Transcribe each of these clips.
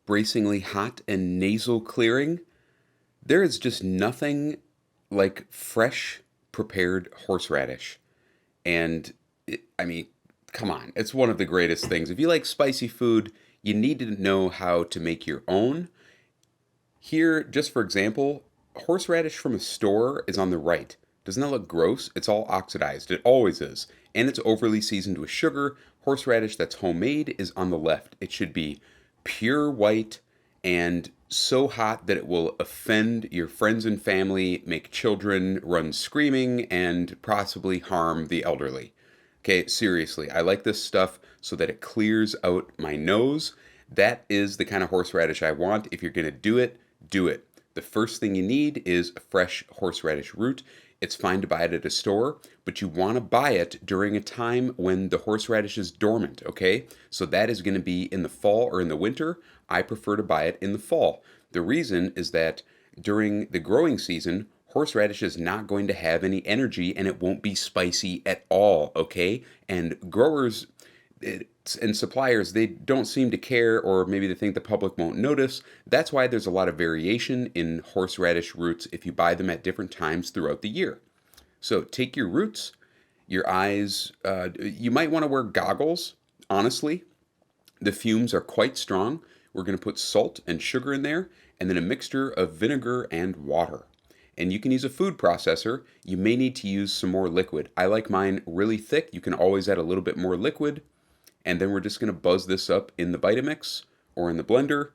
bracingly hot and nasal clearing. There is just nothing like fresh prepared horseradish. And I mean, come on, it's one of the greatest things. If you like spicy food, you need to know how to make your own. Here, just for example, horseradish from a store is on the right. Doesn't that look gross? It's all oxidized. It always is. And it's overly seasoned with sugar. Horseradish that's homemade is on the left. It should be pure white and so hot that it will offend your friends and family, make children run screaming, and possibly harm the elderly. Okay, seriously, I like this stuff so that it clears out my nose. That is the kind of horseradish I want. If you're going to do it, do it. The first thing you need is a fresh horseradish root. It's fine to buy it at a store, but you want to buy it during a time when the horseradish is dormant, okay? So that is going to be in the fall or in the winter. I prefer to buy it in the fall. The reason is that during the growing season, horseradish is not going to have any energy and it won't be spicy at all, okay? And growers and suppliers, they don't seem to care, or maybe they think the public won't notice. That's why there's a lot of variation in horseradish roots if you buy them at different times throughout the year. So take your roots, your eyes, you might want to wear goggles, honestly. The fumes are quite strong. We're going to put salt and sugar in there, and then a mixture of vinegar and water. And you can use a food processor. You may need to use some more liquid. I like mine really thick. You can always add a little bit more liquid. And then we're just going to buzz this up in the Vitamix or in the blender.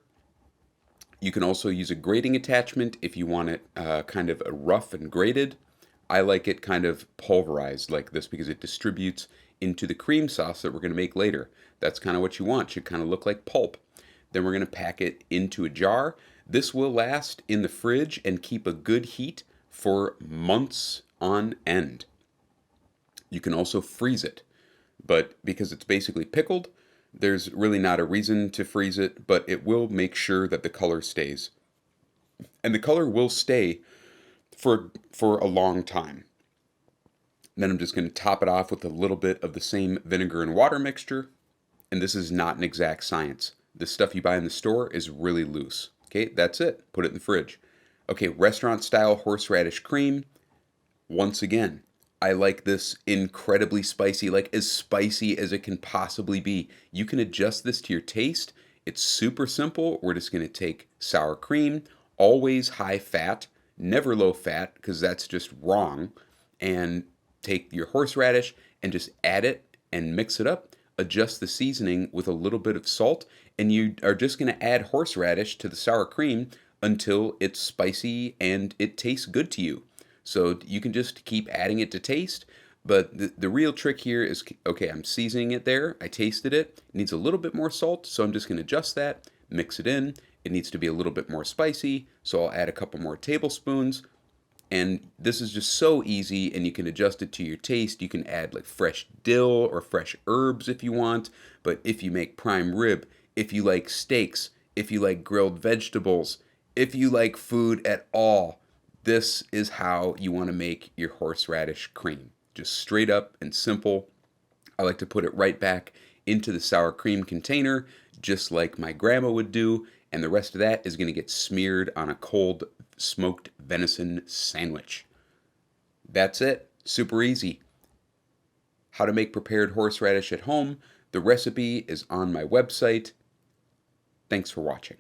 You can also use a grating attachment if you want it kind of rough and grated. I like it kind of pulverized like this because it distributes into the cream sauce that we're going to make later. That's kind of what you want. It should kind of look like pulp. Then we're going to pack it into a jar. This will last in the fridge and keep a good heat for months on end. You can also freeze it, but because it's basically pickled, there's really not a reason to freeze it, but it will make sure that the color stays. And the color will stay for a long time. Then I'm just going to top it off with a little bit of the same vinegar and water mixture. And this is not an exact science. The stuff you buy in the store is really loose. Okay, that's it. Put it in the fridge. Okay, restaurant style horseradish cream. Once again, I like this incredibly spicy, like as spicy as it can possibly be. You can adjust this to your taste. It's super simple. We're just going to take sour cream, always high fat, never low fat, because that's just wrong. And take your horseradish and just add it and mix it up. Adjust the seasoning with a little bit of salt, and you are just going to add horseradish to the sour cream until it's spicy and it tastes good to you. So you can just keep adding it to taste. But the real trick here is, okay, I'm seasoning it there. I tasted it. It needs a little bit more salt, so I'm just going to adjust that, mix it in. It needs to be a little bit more spicy, so I'll add a couple more tablespoons. And this is just so easy, and you can adjust it to your taste. You can add like fresh dill or fresh herbs if you want. But if you make prime rib, if you like steaks, if you like grilled vegetables, if you like food at all, this is how you want to make your horseradish cream. Just straight up and simple. I like to put it right back into the sour cream container, just like my grandma would do, and the rest of that is going to get smeared on a cold smoked venison sandwich. That's it. Super easy. How to make prepared horseradish at home. The recipe is on my website. Thanks for watching.